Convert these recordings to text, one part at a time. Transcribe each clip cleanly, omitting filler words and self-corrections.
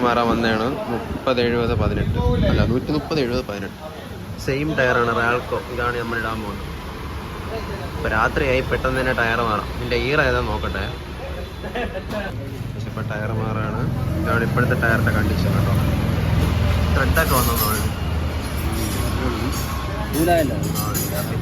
മാറാൻ വന്നതാണ്. 30-70-18 അല്ല 130-70-18 സെയിം ടയറാണ് റാൽക്കോ. ഇതാണ് നമ്മൾ ഇടാൻ പോകുന്നത്. ഇപ്പോൾ രാത്രിയായി, പെട്ടെന്ന് തന്നെ ടയർ മാറാം. ഇതിൻ്റെ ഈറ ഏതാ നോക്കട്ടെ. പക്ഷെ ഇപ്പോൾ ടയർ മാറാണ്. ഇതാണ് ഇപ്പോഴത്തെ ടയറിൻ്റെ കണ്ടീഷൻ കേട്ടോ. ത്രെഡൊക്കെ വന്നതാണ്. ഇവിടെ ത്രെഡ്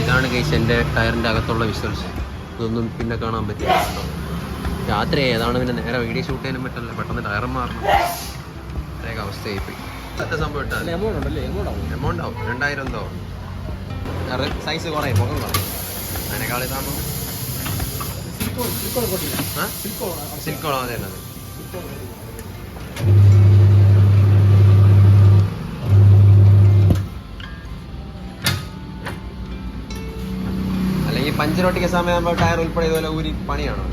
ഇതാണ് കേസ് എൻ്റെ ടയറിൻ്റെ അകത്തുള്ള വിഷ്വൽസ്. ഇതൊന്നും പിന്നെ കാണാൻ പറ്റില്ല. രാത്രിയായി, അതാണ് പിന്നെ നേരെ വീഡിയോ ഷൂട്ട് ചെയ്യാനും പറ്റില്ല. പെട്ടെന്ന് ടയർ മാറണം. അത്രയൊക്കെ അവസ്ഥയായി പോയി. എത്ര സംഭവം ഇട്ടാൽ എമൗണ്ട് ആവും. 2000 എന്തോ. സൈസ് കുറേ മുഖം കുറയും. അതിനേക്കാൾ ഇതാകുമ്പോൾ സിൽക്കോളോ അതെ അതെ. അല്ലെങ്കിൽ പഞ്ചറോട്ടിക്ക് സമയമാകുമ്പോൾ ടയർ ഉൾപ്പെടെ ഇതുപോലെ ഊരി പണിയാണോ?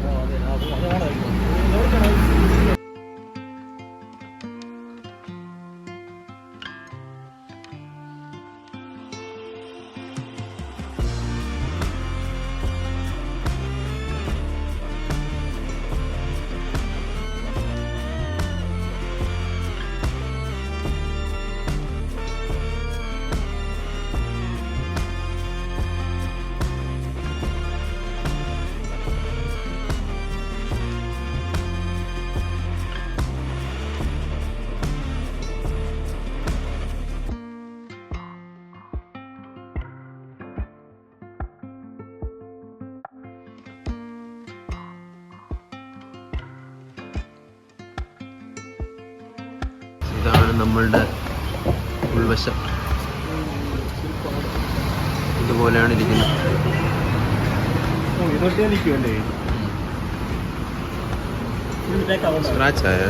ഇതാണ് നമ്മളുടെ ഉൾവശം. ഇതുപോലെയാണ് ഇരിക്കുന്നത്. സ്ക്രാച്ച് ആയ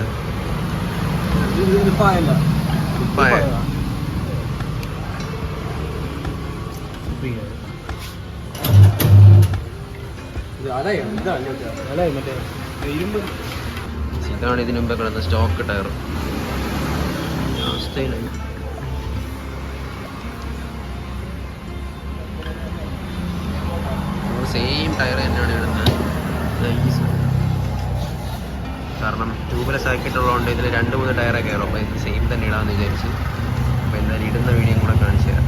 ഇതാണ് ഇതിനു മുമ്പേ കിടന്ന സ്റ്റോക്ക് ടയർ. സെയിം ടയർ തന്നെയാണ് ഇടുന്നത്. കാരണം ട്യൂബ്ലെസ് ആക്കിയിട്ടുള്ളതുകൊണ്ട് ഇതിൽ 2-3 ടയറേ കയറും. അപ്പോൾ ഇത് സെയിം തന്നെ ഇടാമെന്ന് വിചാരിച്ചു. അപ്പോൾ എന്തായാലും ഇടുന്ന വീഡിയോ കൂടെ കാണിച്ചു തരാം.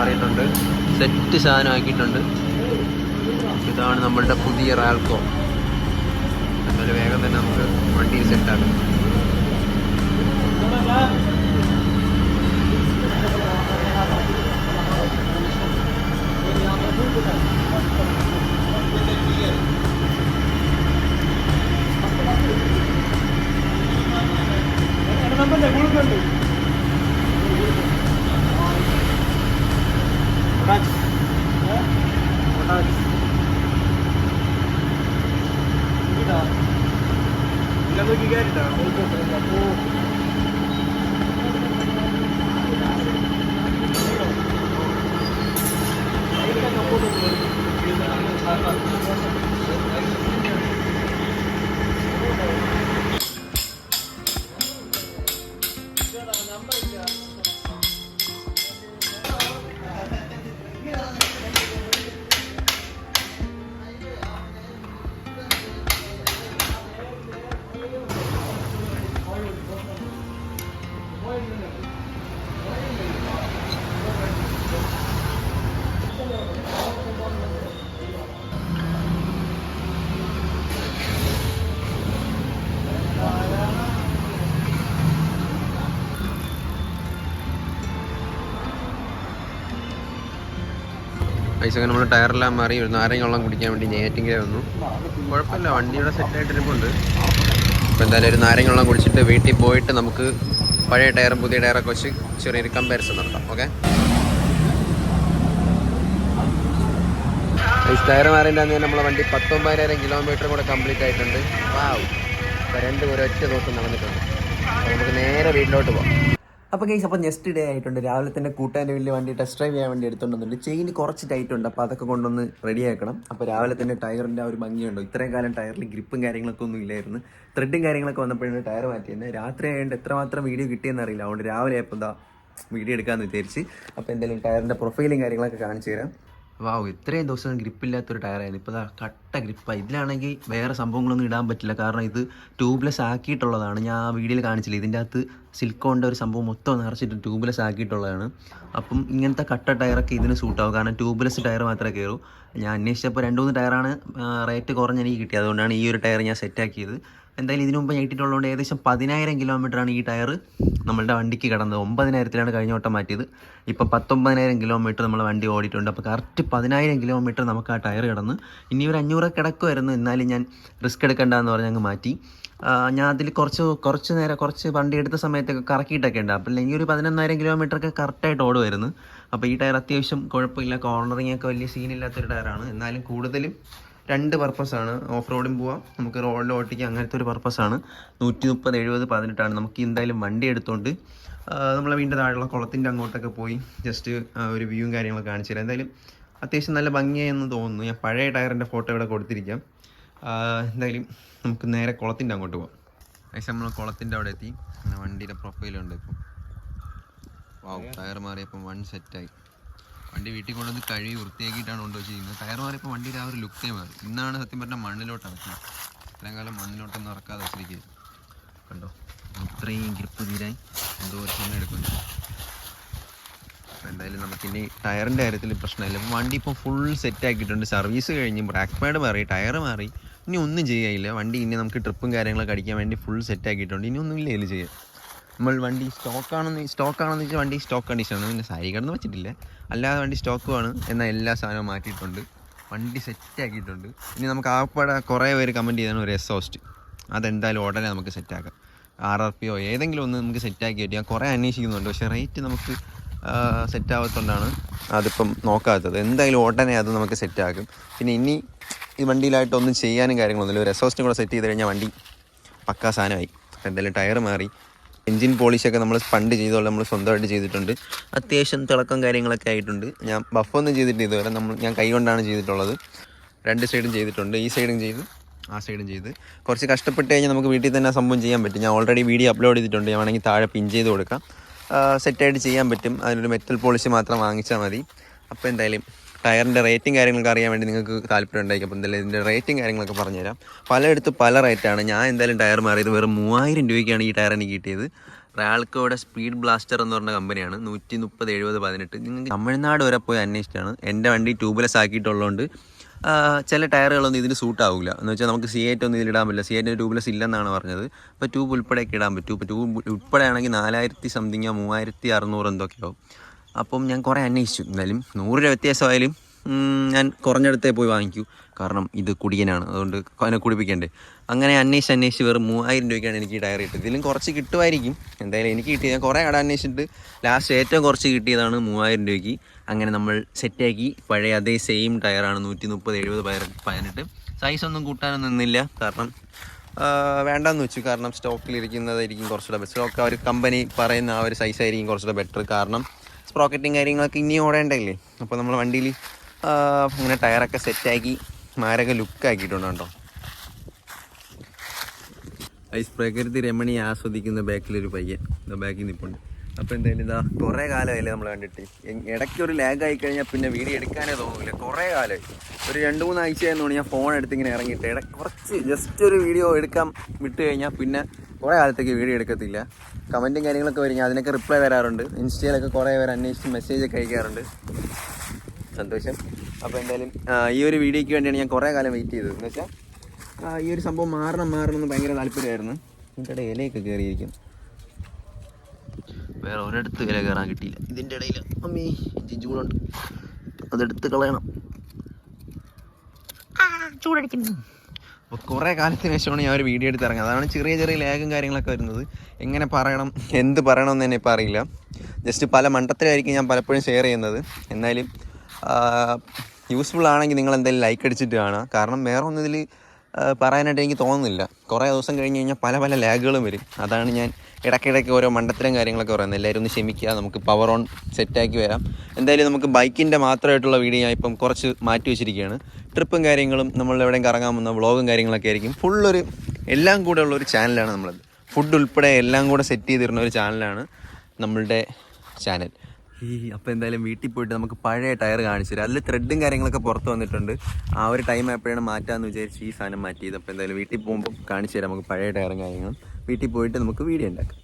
മാറിയിട്ടുണ്ട്, സെറ്റ് സാധനം ആക്കിയിട്ടുണ്ട്. ഇതാണ് നമ്മളുടെ പുതിയ റാൽക്കോ. എന്നാലും വേഗം തന്നെ നമുക്ക് വണ്ടിയിൽ സെറ്റാക്കാം. പൈസ നമ്മൾ ടയറെല്ലാം മാറി ഒരു നാരങ്ങ വെള്ളം കുടിക്കാൻ വേണ്ടി നേറ്റിങ്ങനെ വന്നു. കുഴപ്പമില്ല, വണ്ടിയുടെ സെറ്റായിട്ടിരിപ്പുണ്ട്. അപ്പോൾ എന്തായാലും ഒരു നാരങ്ങ വെള്ളം കുടിച്ചിട്ട് വീട്ടിൽ പോയിട്ട് നമുക്ക് പഴയ ടയറും പുതിയ ടയറൊക്കെ വെച്ച് ചെറിയൊരു കമ്പാരിസൺ നടത്താം. ഓക്കെ, ടയർ മാറിൻ്റെ അന്ന് നമ്മളെ വണ്ടി 19,000 കിലോമീറ്റർ കൂടെ കംപ്ലീറ്റ് ആയിട്ടുണ്ട്. വാവ്, രണ്ടും ഒരൊറ്റ ദിവസം നടന്നിട്ടുണ്ട്. അപ്പോൾ നമുക്ക് നേരെ വീട്ടിലോട്ട് പോകാം. അപ്പോൾ ഗൈസ്, അപ്പോൾ നെക്സ്റ്റ് ഡേ ആയിട്ടുണ്ട്. രാവിലെ തന്നെ കൂട്ടാൻ്റെ വലിയ വണ്ടി ടെസ്റ്റ് ഡ്രൈവ് ചെയ്യാൻ വേണ്ടി എടുത്തുകൊണ്ടുവന്നുണ്ട്. ചെയിൻ കുറച്ച് ടൈറ്റ് ഉണ്ട്, അപ്പോൾ അതൊക്കെ കൊണ്ടൊന്ന് റെഡി ആക്കണം. അപ്പോൾ രാവിലെ തന്നെ ടയറിൻ്റെ ആ ഒരു ഭംഗിയുണ്ടോ, ഇത്രയും കാലം ടയറിൽ ഗ്രിപ്പും കാര്യങ്ങളൊക്കെ ഒന്നും ഇല്ലായിരുന്നു. ത്രെഡും കാര്യങ്ങളൊക്കെ വന്നപ്പോഴാണ് ടയർ മാറ്റിയത്. രാത്രി ആയതുകൊണ്ട് എത്രമാത്രം വീഡിയോ കിട്ടിയെന്ന് അറിയില്ല. അതുകൊണ്ട് രാവിലെ ആയപ്പോൾ എന്താ വീഡിയോ എടുക്കാമെന്ന് വിചാരിച്ച്. അപ്പോൾ എന്തായാലും ടയറിൻ്റെ പ്രൊഫൈലും കാര്യങ്ങളൊക്കെ കാണിച്ചു തരാം. വാവ്, ഇത്രയും ദിവസം ഗ്രിപ്പില്ലാത്തൊരു ടയറായിരുന്നു. ഇപ്പോൾ കട്ട ഗ്രിപ്പാണ്. ഇതിലാണെങ്കിൽ വേറെ സംഭവങ്ങളൊന്നും ഇടാൻ പറ്റില്ല, കാരണം ഇത് ട്യൂബ്ലെസ് ആക്കിയിട്ടുള്ളതാണ്. ഞാൻ ആ വീഡിയോയിൽ കാണിച്ചില്ല, ഇതിൻ്റെ അകത്ത് സിലിക്കോണിൻ്റെ ഒരു സംഭവം മൊത്തം നിറച്ചിട്ട് ട്യൂബ്ലെസ് ആക്കിയിട്ടുള്ളതാണ്. അപ്പം ഇങ്ങനത്തെ കട്ട ടയറൊക്കെ ഇതിന് സൂട്ടാവും, കാരണം ട്യൂബ്ലെസ് ടയർ മാത്രമേ കയറൂ. ഞാൻ അന്വേഷിച്ചപ്പോൾ 2-3 ടയറാണ് റേറ്റ് കുറഞ്ഞ് എനിക്ക് കിട്ടിയത്. അതുകൊണ്ടാണ് ഈ ഒരു ടയർ ഞാൻ സെറ്റാക്കിയത്. എന്തായാലും ഇതിനു മുമ്പ് ഞാൻ ഇട്ടിട്ടുള്ളതുകൊണ്ട് ഏകദേശം 10,000 കിലോമീറ്ററാണ് ഈ ടയർ നമ്മളുടെ വണ്ടിക്ക് കിടന്നത്. 9,000-ലാണ് കഴിഞ്ഞ വട്ടം മാറ്റിയത്. ഇപ്പം 19,000 കിലോമീറ്റർ നമ്മൾ വണ്ടി ഓടിയിട്ടുണ്ട്. അപ്പോൾ കറക്റ്റ് 10,000 കിലോമീറ്റർ നമുക്ക് ആ ടയർ കിടന്ന്. ഇനി ഒരു 500 കിടക്കുമായിരുന്നു, എന്നാലും ഞാൻ റിസ്ക് എടുക്കണ്ടെന്ന് പറഞ്ഞ് അങ്ങ് മാറ്റി. ഞാൻ അതിൽ കുറച്ച് വണ്ടി എടുത്ത സമയത്തൊക്കെ കറക്കിയിട്ടൊക്കെ ഉണ്ട്. അപ്പോൾ അല്ലെങ്കിൽ ഒരു 11,000 കിലോമീറ്ററൊക്കെ കറക്റ്റായിട്ട് ഓടുമായിരുന്നു. അപ്പോൾ ഈ ടയർ അത്യാവശ്യം കുഴപ്പമില്ല, കോർണറിങ്ങൊക്കെ വലിയ സീനില്ലാത്തൊരു ടയറാണ്. എന്നാലും കൂടുതലും 2 പർപ്പസാണ്. ഓഫ് റോഡും പോവാം, നമുക്ക് റോഡിൽ ഓട്ടിക്കുക, അങ്ങനത്തെ ഒരു പർപ്പസാണ്. 130, 70, 18 നമുക്ക് എന്തായാലും വണ്ടി എടുത്തുകൊണ്ട് നമ്മളെ വീണ്ടും താഴെയുള്ള കുളത്തിൻ്റെ അങ്ങോട്ടൊക്കെ പോയി ജസ്റ്റ് ഒരു വ്യൂവും കാര്യങ്ങളൊക്കെ കാണിച്ചു തരാം. എന്തായാലും അത്യാവശ്യം നല്ല ഭംഗിയായെന്ന് തോന്നുന്നു. ഞാൻ പഴയ ടയറിൻ്റെ ഫോട്ടോ ഇവിടെ കൊടുത്തിരിക്കാം. എന്തായാലും നമുക്ക് നേരെ കുളത്തിൻ്റെ അങ്ങോട്ട് പോകാം. ഏകദേശം നമ്മൾ കുളത്തിൻ്റെ അവിടെ എത്തി. അങ്ങനെ വണ്ടിയുടെ പ്രൊഫൈലുണ്ട്. ഇപ്പം വാവ്, ടയർ മാറിയപ്പം വൺ സെറ്റായി. വണ്ടി വീട്ടിൽ കൊണ്ടുവന്ന് കഴുകി വൃത്തിയാക്കിയിട്ടാണ് കൊണ്ടുവച്ചിരിക്കുന്നത്. ടയർ മാറിയപ്പോൾ വണ്ടിയുടെ ആ ഒരു ലുക്കേ മാറി. ഇന്നാണ് സത്യം പറഞ്ഞാൽ മണ്ണിലോട്ട് ഇറക്കുന്നത്. ഇത്രയും കാലം മണ്ണിലോട്ടൊന്നും ഇറക്കാതെ വെച്ചിരിക്കുക. കണ്ടോ, ഇത്രയും ഗ്രിപ്പ് തീരാൻ എന്തോ ഒരു സമയം എടുക്കുന്നു. എന്തായാലും നമുക്കിനി ടയറിൻ്റെ കാര്യത്തിൽ പ്രശ്നമില്ല. ഇപ്പോൾ വണ്ടി ഇപ്പോൾ ഫുൾ സെറ്റ് ആക്കിയിട്ടുണ്ട്. സർവീസ് കഴിഞ്ഞ് ബ്രാക്ക് പാഡ് മാറി, ടയർ മാറി. ഇനി ഒന്നും ചെയ്യാനില്ല. വണ്ടി ഇനി നമുക്ക് ട്രിപ്പും കാര്യങ്ങളൊക്കെ അടിക്കാൻ വേണ്ടി ഫുൾ സെറ്റ് ആക്കിയിട്ടുണ്ട്. ഇനി ഒന്നുമില്ല ഇതിൽ ചെയ്യാൻ. നമ്മൾ വണ്ടി സ്റ്റോക്കാണെന്ന് വെച്ചാൽ വണ്ടി സ്റ്റോക്ക് കണ്ടീഷനാണ്. പിന്നെ സാരി കിടന്ന് വെച്ചിട്ടില്ല, അല്ലാതെ വണ്ടി സ്റ്റോക്കുമാണ്. എന്നാൽ എല്ലാ സാധനവും മാറ്റിയിട്ടുണ്ട്, വണ്ടി സെറ്റാക്കിയിട്ടുണ്ട്. ഇനി നമുക്ക് ആപ്പാടെ കുറേ പേര് കമൻറ്റ് ചെയ്താണ് ഒരു എക്സോസ്റ്റ്. അതെന്തായാലും ഉടനെ നമുക്ക് സെറ്റാക്കാം. RRPO ഏതെങ്കിലും ഒന്ന് നമുക്ക് സെറ്റാക്കി പറ്റും. ഞാൻ കുറേ അന്വേഷിക്കുന്നുണ്ട്, പക്ഷേ റേറ്റ് നമുക്ക് സെറ്റാവാത്തതുകൊണ്ടാണ് അതിപ്പം നോക്കാത്തത്. എന്തായാലും ഉടനെ അത് നമുക്ക് സെറ്റാക്കും. പിന്നെ ഇനി ഈ വണ്ടിയിലായിട്ടൊന്നും ചെയ്യാനും കാര്യങ്ങളൊന്നുമില്ല. ഒരു എക്സോസ്റ്റും കൂടെ സെറ്റ് ചെയ്ത് കഴിഞ്ഞാൽ വണ്ടി പക്കാ സാധനമായി. എന്തായാലും ടയർ മാറി, എൻജിൻ പോളിഷൊക്കെ നമ്മൾ പണ്ട് ചെയ്തോളം നമ്മൾ സ്വന്തമായിട്ട് ചെയ്തിട്ടുണ്ട്. അത്യാവശ്യം തിളക്കം കാര്യങ്ങളൊക്കെ ആയിട്ടുണ്ട്. ഞാൻ ബഫൊന്നും ചെയ്തിട്ട് ഇതുവരെ ഞാൻ കൈ കൊണ്ടാണ് ചെയ്തിട്ടുള്ളത്. 2 സൈഡും ചെയ്തിട്ടുണ്ട്, ഈ സൈഡും ചെയ്ത് ആ സൈഡും ചെയ്ത്. കുറച്ച് കഷ്ടപ്പെട്ട് കഴിഞ്ഞാൽ നമുക്ക് വീട്ടിൽ തന്നെ ആ സംഭവം ചെയ്യാൻ പറ്റും. ഞാൻ ഓൾറെഡി വീഡിയോ അപ്ലോഡ് ചെയ്തിട്ടുണ്ട്, ഞാൻ വേണമെങ്കിൽ താഴെ പിൻ ചെയ്ത് കൊടുക്കാം. സെറ്റായിട്ട് ചെയ്യാൻ പറ്റും. അതിനൊരു മെറ്റൽ പോളിഷ് മാത്രം വാങ്ങിച്ചാൽ മതി. അപ്പോൾ എന്തായാലും ടയറിൻ്റെ റേറ്റും കാര്യങ്ങളൊക്കെ അറിയാൻ വേണ്ടി നിങ്ങൾക്ക് താല്പര്യം ഉണ്ടായിരിക്കും. അപ്പോൾ എന്തായാലും ഇതിൻ്റെ റേറ്റും കാര്യങ്ങളൊക്കെ പറഞ്ഞുതരാം. പലയിടത്തും പല റേറ്റാണ്. ഞാൻ എന്തായാലും ടയർ മാറിയത് വെറും 3,000 രൂപയ്ക്കാണ് ഈ ടയർ എനിക്ക് കിട്ടിയത്. റാൾക്കോയുടെ സ്പീഡ് ബ്ലാസ്റ്റർ എന്ന് പറഞ്ഞ കമ്പനിയാണ്. 130/70/18. നിങ്ങൾക്ക് തമിഴ്നാട് വരെ പോയി അന്വേഷിച്ചാണ്. എൻ്റെ വണ്ടി ട്യൂബ്ലെസ് ആക്കിയിട്ടുള്ളതുകൊണ്ട് ചില ടയറുകളൊന്നും ഇതിന് സൂട്ടാവില്ല. എന്ന് വെച്ചാൽ നമുക്ക് C8 ഒന്നും ഇതിലിടാൻ പറ്റില്ല. C8 ട്യൂബ്ലെസ് ഇല്ലെന്നാണ് പറഞ്ഞത്. അപ്പോൾ ട്യൂബ് ഉൾപ്പെടെയൊക്കെ ഇടാൻ പറ്റും. ഇപ്പോൾ ട്യൂബ് ഉൾപ്പെടെ ആണെങ്കിൽ 4000 സംതിങ്ങോ 3600 എന്തൊക്കെയോ. അപ്പം ഞാൻ കുറേ അന്വേഷിച്ചു. എന്നാലും 100 രൂപ വ്യത്യാസമായാലും ഞാൻ കുറഞ്ഞിടത്തേ പോയി വാങ്ങിക്കൂ. കാരണം ഇത് കുടിയനാണ്, അതുകൊണ്ട് അതിനെ കുടിപ്പിക്കണ്ടേ. അങ്ങനെ അന്വേഷിച്ച് വെറും 3000 രൂപയ്ക്കാണ് എനിക്ക് ഈ ടയർ കിട്ടിയത്. ഇതിലും കുറച്ച് കിട്ടുമായിരിക്കും. എന്തായാലും എനിക്ക് കിട്ടിയത്, ഞാൻ കുറേ കട അന്വേഷിച്ചിട്ട് ലാസ്റ്റ് ഏറ്റവും കുറച്ച് കിട്ടിയതാണ് 3000 രൂപയ്ക്ക്. അങ്ങനെ നമ്മൾ സെറ്റാക്കി. പഴയ അതേ സെയിം ടയറാണ് 130/70/18. സൈസൊന്നും കൂട്ടാനൊന്നും നിന്നില്ല, കാരണം വേണ്ടെന്ന് വെച്ചു. കാരണം സ്റ്റോക്കിലിരിക്കുന്നതായിരിക്കും കുറച്ചുകൂടെ ബെസ്റ്റ്. സ്റ്റോക്ക് അവർ കമ്പനി പറയുന്ന ആ ഒരു സൈസായിരിക്കും കുറച്ചുകൂടെ ബെറ്റർ. കാരണം സ്പ്രോക്കറ്റിങ് കാര്യങ്ങളൊക്കെ ഇനിയും ഓടേണ്ടല്ലേ. അപ്പോൾ നമ്മൾ വണ്ടിയിൽ അങ്ങനെ ടയറൊക്കെ സെറ്റാക്കി മാരൊക്കെ ലുക്കാക്കിയിട്ടുണ്ട് കേട്ടോ. ഐസ് പ്രകൃതി രമണി ആസ്വദിക്കുന്ന ബാക്കിലൊരു പയ്യൻ ബാക്കിൽ നിൽപ്പുണ്ട്. അപ്പോൾ എന്തായാലും ഇതാ കുറേ കാലമായില്ലേ നമ്മൾ കണ്ടിട്ട്. ഇടയ്ക്ക് ഒരു ലാഗ് ആയി കഴിഞ്ഞാൽ പിന്നെ വീഡിയോ എടുക്കാനേ തോന്നില്ല. കുറേ കാലമായി, ഒരു 2-3 ആഴ്ചയായിരുന്നു ഞാൻ ഫോൺ എടുത്ത് ഇങ്ങനെ ഇറങ്ങിയിട്ട്. കുറച്ച് ജസ്റ്റ് ഒരു വീഡിയോ എടുക്കാൻ വിട്ട് കഴിഞ്ഞാൽ പിന്നെ കുറേ കാലത്തേക്ക് വീഡിയോ എടുക്കത്തില്ല. കമൻറ്റും കാര്യങ്ങളൊക്കെ വരും, അതിനൊക്കെ റിപ്ലൈ വരാറുണ്ട്. ഇൻസ്റ്റയിലൊക്കെ കുറേ പേര് അന്വേഷിച്ച് മെസ്സേജൊക്കെ അയക്കാറുണ്ട്. സന്തോഷം. അപ്പോൾ എന്തായാലും ഈ ഒരു വീഡിയോയ്ക്ക് വേണ്ടിയാണ് ഞാൻ കുറേ കാലം വെയിറ്റ് ചെയ്തത്. എന്ന് വെച്ചാൽ ഈ ഒരു സംഭവം മാറണം എന്ന് ഭയങ്കര താല്പര്യമായിരുന്നു. ഇതിൻ്റെ ഇലയൊക്കെ കയറിയിരിക്കും. വേറെ ഒരിടത്ത് ഇല കയറാൻ കിട്ടിയില്ല. ഇതിൻ്റെ ഇടയിൽ അമ്മീ ചൂടുണ്ട്, അതെടുത്ത് കളയണം. ചൂടടിക്കുന്നു. അപ്പോൾ കുറേ കാലത്തിന് ശേഷമാണ് ഞാൻ ഒരു വീഡിയോ എടുത്ത് ഇറങ്ങുന്നത്. അതാണ് ചെറിയ ചെറിയ ലാഗും കാര്യങ്ങളൊക്കെ വരുന്നത്. എങ്ങനെ പറയണം, എന്ത് പറയണമെന്ന് തന്നെ ഇപ്പോൾ അറിയില്ല. ജസ്റ്റ് പല മണ്ടത്തിലായിരിക്കും ഞാൻ പലപ്പോഴും ഷെയർ ചെയ്യുന്നത്. എന്നാലും യൂസ്ഫുൾ ആണെങ്കിൽ നിങ്ങൾ എന്തായാലും ലൈക്ക് അടിച്ചിട്ട് കാണുക. കാരണം വേറെ ഒന്നും ഇതിൽ പറയാനായിട്ട് എനിക്ക് തോന്നുന്നില്ല. കുറേ ദിവസം കഴിഞ്ഞ് കഴിഞ്ഞാൽ പല ലാഗുകളും വരും. അതാണ് ഞാൻ ഇടയ്ക്കിടയ്ക്ക് ഓരോ മണ്ടത്തരം കാര്യങ്ങളൊക്കെ പറയുന്നത്. എല്ലാവരും ഒന്ന് ക്ഷമിക്കുക, നമുക്ക് പവർ ഓൺ സെറ്റാക്കി വരാം. എന്തായാലും നമുക്ക് ബൈക്കിൻ്റെ മാത്രമായിട്ടുള്ള വീഡിയോ ഞാൻ ഇപ്പം കുറച്ച് മാറ്റി വെച്ചിരിക്കുകയാണ്. ട്രിപ്പും കാര്യങ്ങളും, നമ്മൾ എവിടെയും കറങ്ങാൻ പോകുന്ന വ്ളോഗും കാര്യങ്ങളൊക്കെ ആയിരിക്കും. ഫുള്ളൊരു എല്ലാം കൂടെ ഉള്ളൊരു ചാനലാണ് നമ്മളത്. ഫുഡ് ഉൾപ്പെടെ എല്ലാം കൂടെ സെറ്റ് ചെയ്തിരുന്ന ഒരു ചാനലാണ് നമ്മളുടെ ചാനൽ. അപ്പോൾ എന്തായാലും വീട്ടിൽ പോയിട്ട് നമുക്ക് പഴയ ടയർ കാണിച്ചു തരാം. അതിൽ ത്രെഡും കാര്യങ്ങളൊക്കെ പുറത്ത് വന്നിട്ടുണ്ട്. ആ ഒരു ടൈം എപ്പോഴാണ് മാറ്റാമെന്ന് വിചാരിച്ച് ഈ സാധനം മാറ്റിയത്. അപ്പോൾ എന്തായാലും വീട്ടിൽ പോകുമ്പോൾ കാണിച്ചു തരാം നമുക്ക് പഴയ ടയറും കാര്യങ്ങളും. വീട്ടിൽ പോയിട്ട് നമുക്ക് വീഡിയോ ഉണ്ടാക്കാം.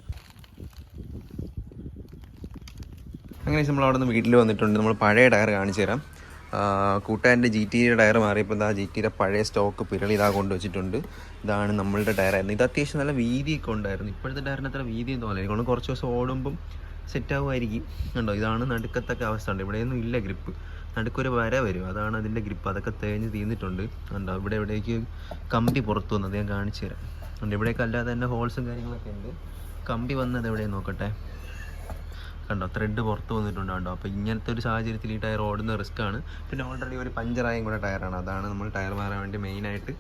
അങ്ങനെ നമ്മൾ അവിടെ നിന്ന് വീട്ടിൽ വന്നിട്ടുണ്ട്. നമ്മൾ പഴയ ടയർ കാണിച്ചു തരാം. കൂട്ടുകാരൻ്റെ GTയുടെ ടയർ മാറിയപ്പോൾ ഇതാ GTയുടെ പഴയ സ്റ്റോക്ക് പിരളി ഇതാ കൊണ്ടുവച്ചിട്ടുണ്ട്. ഇതാണ് നമ്മളുടെ ടയറായിരുന്നു. ഇത് അത്യാവശ്യം നല്ല വീതിയൊക്കെ ഉണ്ടായിരുന്നു. ഇപ്പോഴത്തെ ടയറിന് അത്ര വീതിയൊന്നും തോന്നില്ല. അതുകൊണ്ട് കുറച്ച് ദിവസം ഓടുമ്പം സെറ്റാകുമായിരിക്കും. കണ്ടോ, ഇതാണ് നടുക്കത്തൊക്കെ അവസ്ഥ ഉണ്ട്. ഇവിടെയൊന്നും ഇല്ല ഗ്രിപ്പ്, നടുക്കൊരു വര വരും, അതാണ് അതിൻ്റെ ഗ്രിപ്പ്. അതൊക്കെ തേഞ്ഞ് തീർന്നിട്ടുണ്ട്. കണ്ടോ, എവിടേക്ക് കമ്പി പുറത്തു വന്നത് ഞാൻ കാണിച്ചു തരാം. അതുകൊണ്ട് ഇവിടേക്ക് അല്ലാതെ തന്നെ ഹോൾസും കാര്യങ്ങളൊക്കെ ഉണ്ട്. കമ്പി വന്നത് എവിടെയും നോക്കട്ടെ. കണ്ടോ, ത്രെഡ് പുറത്ത് വന്നിട്ടുണ്ട്. കണ്ടോ, അപ്പോൾ ഇങ്ങനത്തെ ഒരു സാഹചര്യത്തിൽ ഈ ടയർ ഓടുന്ന റിസ്ക്കാണ്. പിന്നെ ഓൾറെഡി ഒരു പഞ്ചറായും കൂടെ ടയറാണ്. അതാണ് നമ്മൾ ടയർ മാറാൻ വേണ്ടി മെയിനായിട്ട്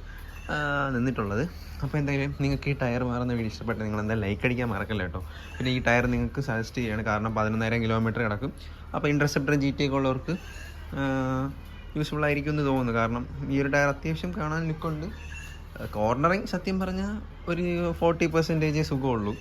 നിന്നിട്ടുള്ളത്. അപ്പോൾ എന്തായാലും നിങ്ങൾക്ക് ഈ ടയർ മാറുന്ന വീഡിയോ ഇഷ്ടപ്പെട്ട് നിങ്ങൾ എന്തായാലും ലൈക്ക് അടിക്കാൻ മറക്കല്ല കേട്ടോ. പിന്നെ ഈ ടയർ നിങ്ങൾക്ക് സജസ്റ്റ് ചെയ്യാണ്, കാരണം 11,000 കിലോമീറ്റർ കിടക്കും. അപ്പോൾ ഇൻ്റർസെപ്റ്റർ GT ഒക്കെ ഉള്ളവർക്ക് യൂസ്ഫുൾ ആയിരിക്കും എന്ന് തോന്നുന്നു. കാരണം ഈ ഒരു ടയർ അത്യാവശ്യം കാണാൻ ലുക്കുണ്ട്. കോർണറിങ് സത്യം പറഞ്ഞാൽ ഒരു 40% സുഖമുള്ളൂ.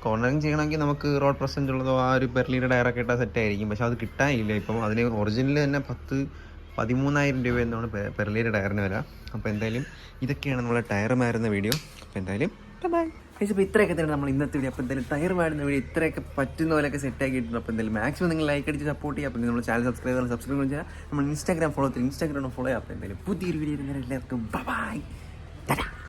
കോർണറിങ് ചെയ്യണമെങ്കിൽ നമുക്ക് റോഡ് പ്രസൻറ്റ് ഉള്ളതോ ആ ഒരു പെർലിയുടെ ടയറൊക്കെ ഇട്ടാൽ സെറ്റായിരിക്കും. പക്ഷെ അത് കിട്ടാനില്ല. ഇപ്പം അതിന് ഒറിജിനൽ തന്നെ 13,000 രൂപ എന്നാണ് പെർലിയുടെ ടയറിന് വരാം. അപ്പോൾ എന്തായാലും ഇതൊക്കെയാണ് നമ്മളെ ടയർ മാറുന്ന വീഡിയോ. അപ്പോൾ എന്തായാലും ബൈ. അപ്പോൾ ഇത്രയൊക്കെ തന്നെ നമ്മൾ ഇന്നത്തെ വീഡിയോ. അപ്പോൾ എന്തായാലും ടയർ മാറുന്ന വീഡിയോ ഇത്രയൊക്കെ പറ്റുന്ന പോലെയൊക്കെ സെറ്റാക്കിയിട്ടുണ്ട്. അപ്പോൾ എന്തായാലും മാക്സിമം നിങ്ങൾ ലൈക്ക് അടിച്ച് സപ്പോർട്ട് ചെയ്യുക. അപ്പോൾ നമ്മൾ ചാനൽ സബ്സ്ക്രൈബ് ചെയ്യാം. നമ്മൾ ഇൻസ്റ്റാഗ്രാം ഫോളോ ചെയ്യുക. അപ്പോൾ എന്തായാലും പുതിയൊരു വീഡിയോ എല്ലാവർക്കും ബൈ.